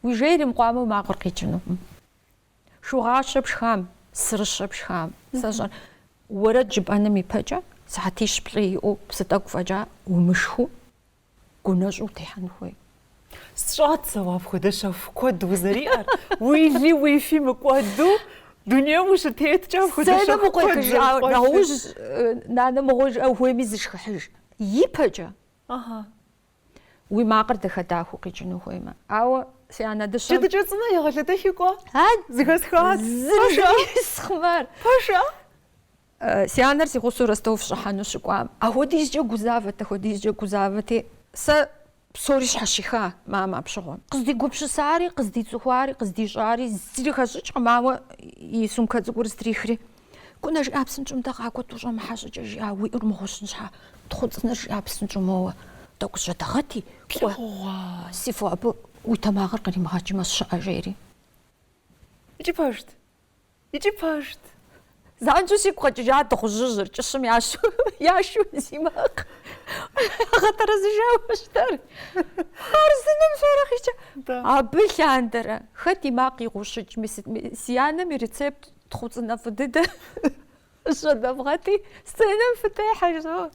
Уижерим гуаму макъыр къикӏыну. Шугъащэ пшхам, сырыщэ пшхам. Сэ уэрэд жыпӏэным ипэкӏэ сыхьэтищ плӏы иӏэу псы тӏэкӏу фӏэкӏа умышху гунэщӏу техьэн хуей. Сщӏат сэ апхуэдэ щэху куэд узэриӏэр. Уи фи мыкӏуэду дунейм ущытеткӏэ апхуэдэ щэху куэд Нэхъыжь нанэ мыгъуэжь хуейми зышхыхьыж. Ипэкӏэ. Уи макъыр дахэдахыу къикӏыну хуеймэ. Ауэ си анэ дыщэм Джэдыкӏэ цӏынэ егъэлъэдэхи кӏуэ. Зыхэсхат. Схъымэр. Пэша? Си анэр си гъусэу Ростов щӏыхьэну щыкӏуам. Ахуэдизкӏэ гузавэти. Сэ псори щхьэщиха мамэ пщыгъуэм. Къыздигупщысари, къыздицӏыхуари, къыздищӏари зыри хэщӏыкӏкъым, ауэ и сумка цӏыкӏур зытрихри. Гунэ жиӏа псынщӏэм дэ къакӏуэ тӏущӏэмыхьэ щӏыкӏэ жиӏа уи ӏур мыгъущын щхьа. Тхъуцӏыныр жиӏа псынщӏэу моуэ. Тӏэкӏу зжьэдэгъэти. Си фо абы уи тэмакъыр къримыгъэкӏмэ сщыӏэ жери. Иджы пэжт. Занщӏэу сигу къэкӏыжа дыгъужьыжьыр кӏыщым ящу си макъ. Гъэтэрэзыжауэ щытар. Ар зыным фэрэ къикӏа. Абы лъандэрэ. Хэт и макъ игъущыкӏми си анэм и рецепт тхъуцӏынэ фӏы дыдэ щӏэдэвгъэти сценэм фытехьэ.